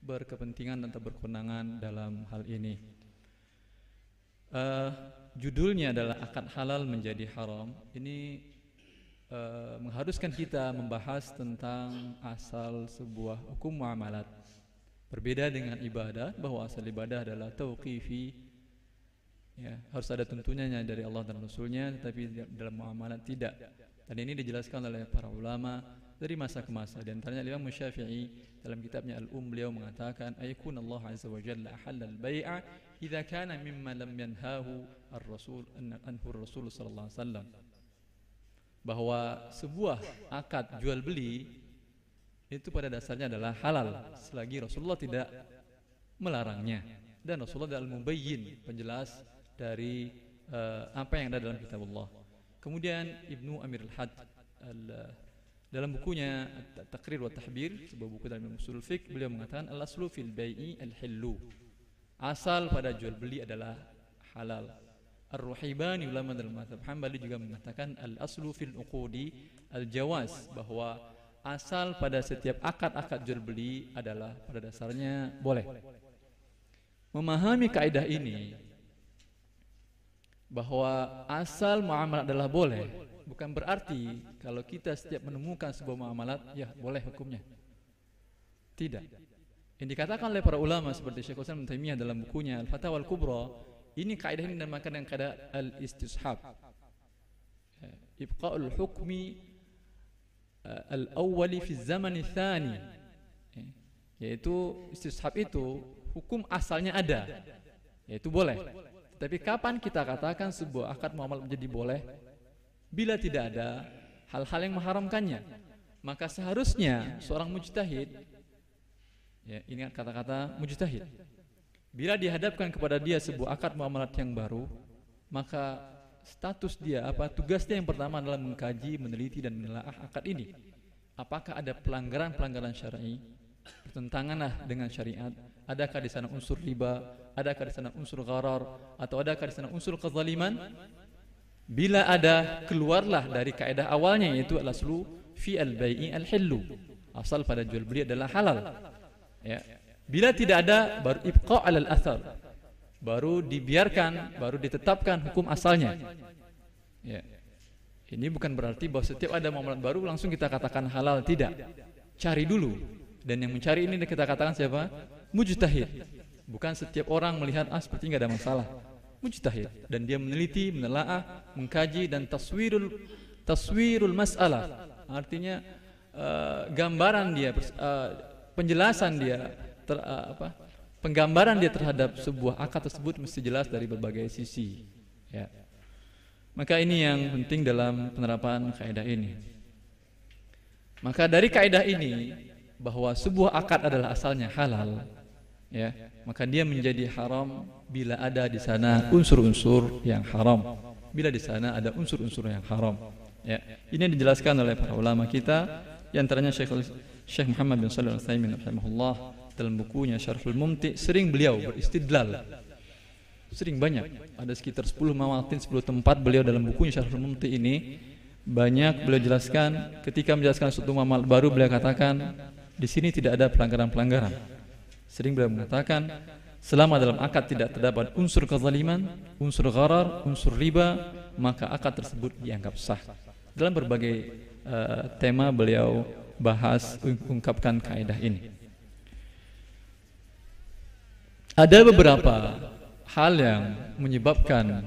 berkepentingan atau berkewenangan dalam hal ini. Judulnya adalah akad halal menjadi haram. Ini mengharuskan kita membahas tentang asal sebuah hukum muamalat. Berbeda dengan ibadah, bahwa asal ibadah adalah tauqifi, ya, harus ada tuntunannya dari Allah dan Rasulnya, tetapi dalam muamalat tidak. Dan ini dijelaskan oleh para ulama dari masa ke masa. Di antaranya Imam Syafi'i dalam kitabnya Al-Beliau mengatakan, ayakun Allah azza wa jalla ahalla al-bai'a idza kana mimma lam yanhahu ar-rasul anhu ar-rasul sallallahu alaihi wasallam. Bahwa sebuah akad jual beli itu pada dasarnya adalah halal selagi Rasulullah tidak melarangnya, dan Rasulullah adalah al-mubayyin, penjelas dari apa yang ada dalam kitab Allah. Kemudian Ibnu Amir al-Had dalam bukunya At-Taqrir wa Tahbir, sebuah buku dalam usul fiqh, beliau mengatakan al-aslu fil bai'i al-hillu, asal pada jual beli adalah halal. Ar-Ruhaibani, ulama dalam mazhab Hambali, juga mengatakan al-aslu fil uqudi al-jawaz, bahwa asal pada setiap akad-akad jual beli adalah pada dasarnya boleh. Memahami kaidah ini, bahwa asal muamalat adalah boleh, bukan berarti kalau kita setiap menemukan sebuah muamalat, ya boleh hukumnya. Tidak. Yang dikatakan oleh para ulama seperti Syekh Utsaimin Ibnu Taimiyah dalam bukunya Al-Fatawa Al-Kubra, ini kaidah ini dinamakan dengan kaidah al-istishab, ibqa'ul hukmi al-awwali fi zaman ats-tsani, yaitu istishab itu hukum asalnya ada, yaitu boleh. Tapi kapan kita katakan sebuah akad muamalah menjadi boleh? Bila tidak ada hal-hal yang mengharamkannya. Maka seharusnya seorang mujtahid, ya, ingat kata-kata mujtahid, bila dihadapkan kepada dia sebuah akad muamalat yang baru, maka status dia apa? Tugasnya yang pertama adalah mengkaji, meneliti dan menelaah akad ini. Apakah ada pelanggaran-pelanggaran syar'i, bertentangan dengan syariat? Adakah di sana unsur riba? Adakah di sana unsur gharar? Atau adakah di sana unsur kezaliman? Bila ada, keluarlah dari kaidah awalnya, yaitu al-aslu fi al-bai'i al-hillu, asal pada jual beli adalah halal, ya. Bila tidak ada, baru ibqa' alal athar, baru dibiarkan, baru ditetapkan hukum asalnya, ya. Ini bukan berarti bahwa setiap ada muamalat baru langsung kita katakan halal, tidak. Cari dulu, dan yang mencari ini kita katakan siapa? Mujtahid. Bukan setiap orang melihat seperti enggak ada masalah. Mujtahid, dan dia meneliti, menelaah, mengkaji, dan taswirul mas'alah, artinya gambaran dia, penjelasan dia, penggambaran dia terhadap sebuah akad tersebut mesti jelas dari berbagai sisi, ya. Maka ini yang penting dalam penerapan kaidah ini. Maka dari kaidah ini, bahwa sebuah akad adalah asalnya halal, ya, maka dia menjadi haram bila ada di sana unsur-unsur yang haram. Bila di sana ada unsur-unsur yang haram, ya. Ini dijelaskan oleh para ulama kita, di antaranya Syekh Muhammad bin Shalih Al-Utsaimin rahimahullah dalam bukunya Syarhul Mumti, sering beliau beristidlal. Sering banyak, ada sekitar 10 mawatin, 10 tempat beliau dalam bukunya Syarhul Mumti ini banyak beliau jelaskan. Ketika menjelaskan suatu muamalah baru, beliau katakan di sini tidak ada pelanggaran-pelanggaran. Sering beliau mengatakan, selama dalam akad tidak terdapat unsur kezaliman, unsur gharar, unsur riba, maka akad tersebut dianggap sah. Dalam berbagai tema beliau bahas, ungkapkan kaidah ini. Ada beberapa hal yang menyebabkan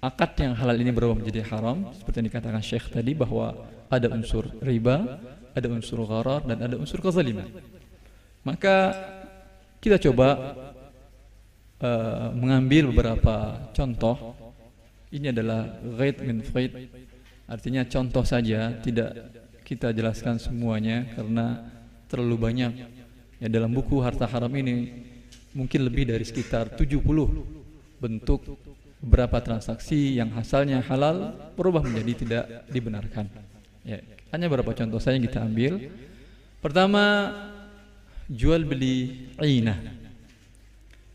akad yang halal ini berubah menjadi haram, seperti yang dikatakan Syekh tadi, bahwa ada unsur riba, ada unsur gharar, dan ada unsur kezaliman. Maka kita coba mengambil beberapa contoh. Ini adalah ghaid min faid, artinya contoh saja, tidak kita jelaskan semuanya karena terlalu banyak. Ya, dalam buku Harta Haram ini mungkin lebih dari sekitar 70 bentuk beberapa transaksi yang asalnya halal berubah menjadi tidak dibenarkan. Ya, hanya beberapa contoh saja yang kita ambil. Pertama, jual beli ainah.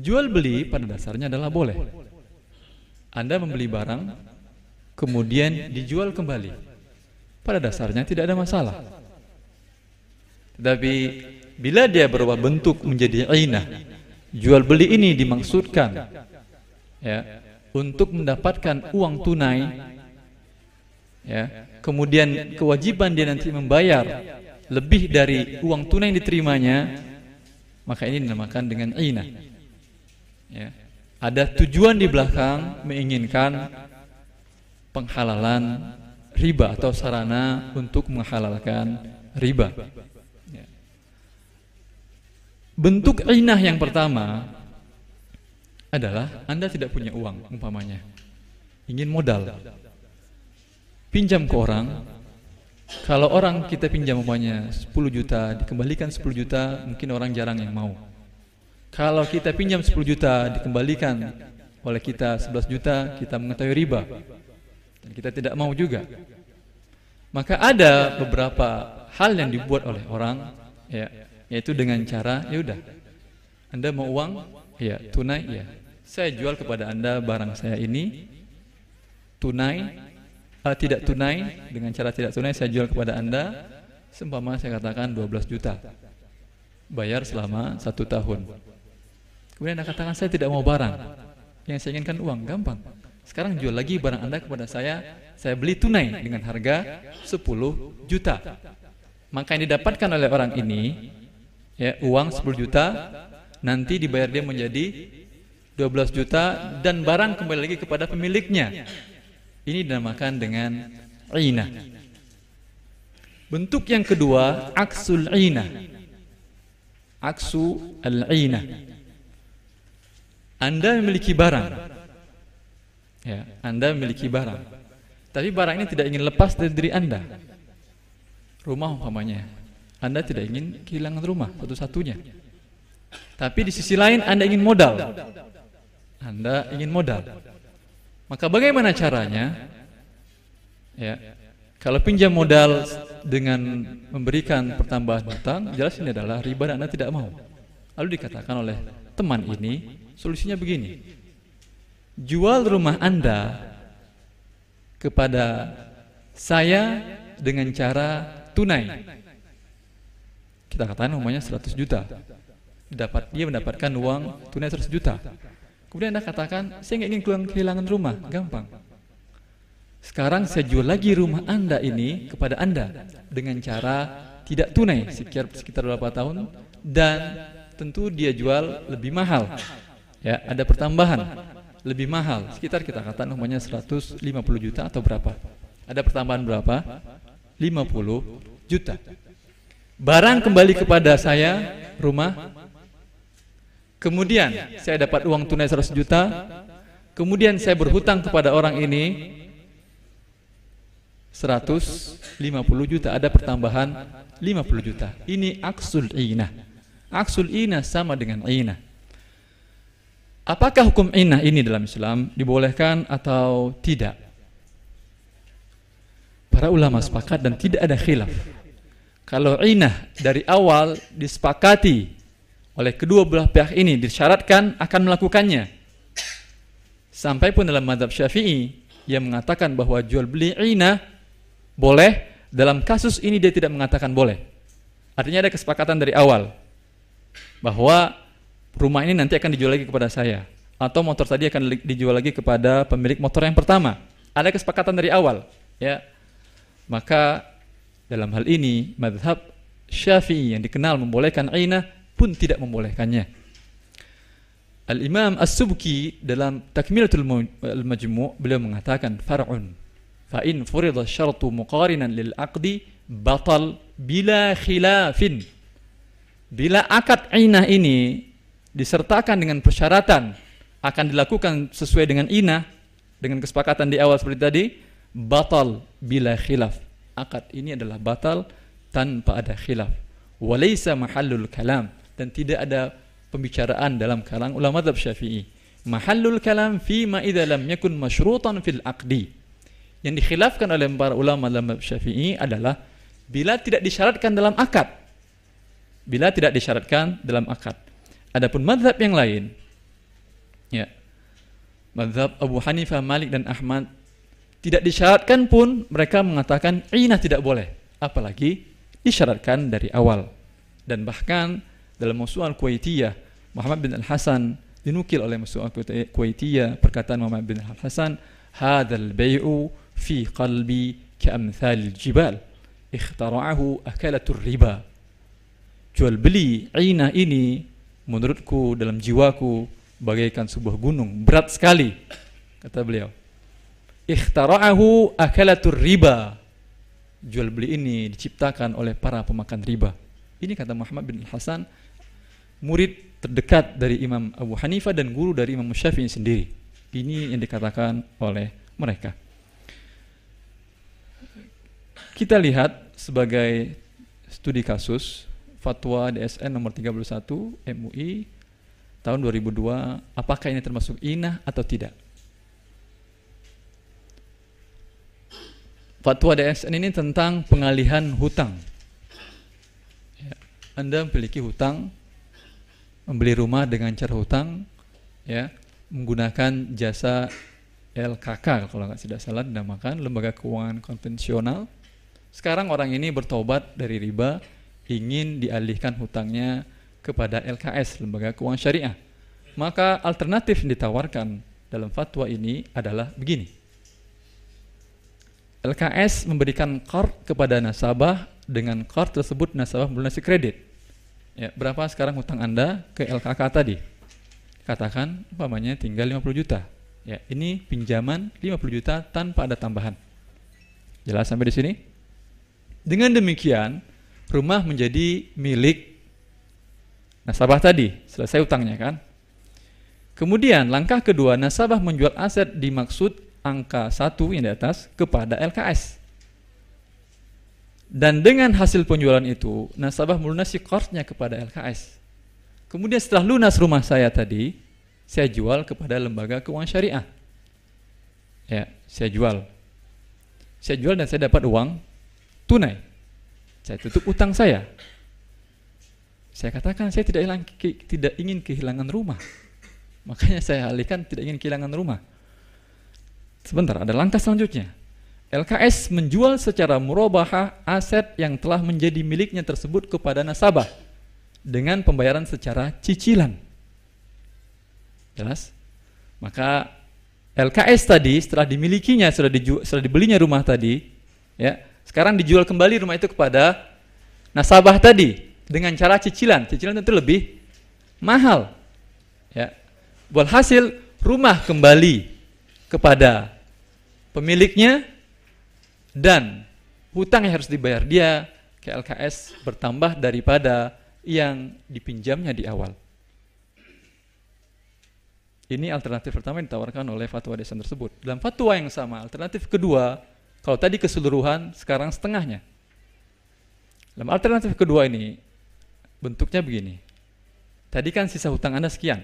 Jual beli pada dasarnya adalah boleh. Anda membeli barang kemudian dijual kembali, pada dasarnya tidak ada masalah. Tetapi bila dia berubah bentuk menjadi inah, jual beli ini dimaksudkan ya untuk mendapatkan uang tunai, ya, kemudian kewajiban dia nanti membayar lebih dari uang tunai yang diterimanya, maka ini dinamakan dengan inah. Ya. Ada tujuan di belakang menginginkan penghalalan riba atau sarana untuk menghalalkan riba. Ya. Bentuk inah yang pertama adalah Anda tidak punya uang, umpamanya ingin modal, pinjam ke orang. Kalau orang kita pinjam umpamanya 10 juta, dikembalikan 10 juta, mungkin orang jarang yang mau. Kalau kita pinjam 10 juta, dikembalikan oleh kita 11 juta, kita mengetahui riba, dan kita tidak mau juga. Maka ada beberapa hal yang dibuat oleh orang, ya, yaitu dengan cara, ya udah, Anda mau uang, ya tunai, ya, saya jual kepada Anda barang saya ini tunai. Tidak tunai, dengan cara tidak tunai saya jual kepada Anda, seumpama saya katakan 12 juta, bayar selama 1 tahun. Kemudian Anda katakan saya tidak mau barang, yang saya inginkan uang, gampang. Sekarang jual lagi barang Anda kepada saya beli tunai dengan harga 10 juta. Maka yang didapatkan oleh orang ini, ya, uang 10 juta, nanti dibayar dia menjadi 12 juta dan barang kembali lagi kepada pemiliknya. Ini dinamakan dengan inah. Bentuk yang kedua, aksul inah. Aksu al-inah. Anda memiliki barang, ya, Anda memiliki barang, tapi barang ini tidak ingin lepas dari diri Anda. Rumah umpamanya, Anda tidak ingin kehilangan rumah satu-satunya. Tapi di sisi lain Anda ingin modal. Anda ingin modal. Maka bagaimana caranya? Ya, kalau pinjam modal dengan memberikan pertambahan hutang, jelas ini adalah riba dan Anda tidak mau. Lalu dikatakan oleh teman ini, solusinya begini: jual rumah Anda kepada saya dengan cara tunai. Kita katakan umumnya 100 juta. Dia mendapatkan uang tunai 100 juta. Kemudian Anda katakan, saya nggak ingin kehilangan rumah, gampang. Sekarang saya jual lagi rumah Anda ini kepada Anda dengan cara tidak tunai sekitar berapa tahun, dan tentu dia jual lebih mahal. Ya, ada pertambahan lebih mahal, sekitar kita katakan umumnya 150 juta atau berapa. Ada pertambahan berapa? 50 juta. Barang kembali kepada saya, rumah. Kemudian saya dapat uang tunai 100 juta. Kemudian saya berhutang kepada orang ini 150 juta. Ada pertambahan 50 juta. Ini aksul inah. Aksul inah sama dengan inah. Apakah hukum inah ini dalam Islam dibolehkan atau tidak? Para ulama sepakat dan tidak ada khilaf. Kalau inah dari awal disepakati oleh kedua belah pihak ini, disyaratkan akan melakukannya. Sampai pun dalam mazhab Syafi'i yang mengatakan bahwa jual beli inah boleh, dalam kasus ini dia tidak mengatakan boleh. Artinya ada kesepakatan dari awal bahwa rumah ini nanti akan dijual lagi kepada saya, atau motor tadi akan dijual lagi kepada pemilik motor yang pertama. Ada kesepakatan dari awal, ya. Maka dalam hal ini mazhab Syafi'i yang dikenal membolehkan inah pun tidak membolehkannya. Al-Imam As-Subki dalam Takmilatul Majmu' beliau mengatakan far'un fa in furida syartu muqarinan lil aqdi batal bila khilafin. Bila akad inah ini disertakan dengan persyaratan akan dilakukan sesuai dengan inah, dengan kesepakatan di awal seperti tadi, batal bila khilaf. Akad ini adalah batal tanpa ada khilaf. Walaysa mahallul kalam, dan tidak ada pembicaraan dalam kalangan ulama mazhab Syafi'i. Mahallul kalam fi ma idza lam yakun masyrutan fil aqdi. Yang dikhilafkan oleh para ulama mazhab Syafi'i adalah bila tidak disyaratkan dalam akad. Bila tidak disyaratkan dalam akad. Adapun mazhab yang lain, ya, mazhab Abu Hanifah, Malik dan Ahmad, tidak disyaratkan pun mereka mengatakan inah tidak boleh, apalagi disyaratkan dari awal. Dan bahkan dalam Mawsu'ah Al-Kuwaitiyah, Muhammad bin Al-Hasan dinukil oleh Mawsu'ah Al-Kuwaitiyah perkataan Muhammad bin Al-Hasan, "Hadzal bai'u fi qalbi ka'amthalil jibal, ikhtara'ahu akalatur riba." Jual beli inah ini menurutku dalam jiwaku bagaikan sebuah gunung, berat sekali, kata beliau. Ikhtara'ahu akalatur riba. Jual beli ini diciptakan oleh para pemakan riba. Ini kata Muhammad bin Al-Hasan, murid terdekat dari Imam Abu Hanifah dan guru dari Imam Syafi'i sendiri. Ini yang dikatakan oleh mereka. Kita lihat sebagai studi kasus fatwa DSN nomor 31 MUI tahun 2002, apakah ini termasuk inah atau tidak? Fatwa DSN ini tentang pengalihan hutang. Ya, Anda memiliki hutang, membeli rumah dengan cara hutang, ya, menggunakan jasa LKK kalau tidak salah dinamakan, lembaga keuangan konvensional. Sekarang orang ini bertobat dari riba, ingin dialihkan hutangnya kepada LKS, lembaga keuangan syariah. Maka alternatif yang ditawarkan dalam fatwa ini adalah begini. LKS memberikan qard kepada nasabah, dengan qard tersebut nasabah melunasi kredit. Ya, berapa sekarang hutang Anda ke LKK tadi? Katakan umpamanya tinggal 50 juta. Ya, ini pinjaman 50 juta tanpa ada tambahan. Jelas sampai di sini? Dengan demikian, rumah menjadi milik nasabah tadi, selesai hutangnya kan? Kemudian langkah kedua, nasabah menjual aset dimaksud angka 1 yang di atas kepada LKS. Dan dengan hasil penjualan itu, nasabah melunasi qardnya kepada LKS. Kemudian setelah lunas rumah saya tadi, saya jual kepada lembaga keuangan syariah. Ya, saya jual. Saya jual dan saya dapat uang tunai. Saya tutup utang saya. Saya katakan saya tidak ingin kehilangan rumah. Makanya saya alihkan tidak ingin kehilangan rumah. Sebentar, ada langkah selanjutnya. LKS menjual secara murabahah aset yang telah menjadi miliknya tersebut kepada nasabah dengan pembayaran secara cicilan. Jelas? Maka LKS tadi setelah dimilikinya, setelah dibelinya rumah tadi, ya, sekarang dijual kembali rumah itu kepada nasabah tadi dengan cara cicilan. Cicilan tentu lebih mahal. Ya. Walhasil rumah kembali kepada pemiliknya dan hutang yang harus dibayar dia ke LKS bertambah daripada yang dipinjamnya di awal. Ini alternatif pertama yang ditawarkan oleh fatwa DSN tersebut. Dalam fatwa yang sama, alternatif kedua, kalau tadi keseluruhan, sekarang setengahnya. Dalam alternatif kedua ini bentuknya begini. Tadi kan sisa hutang Anda sekian.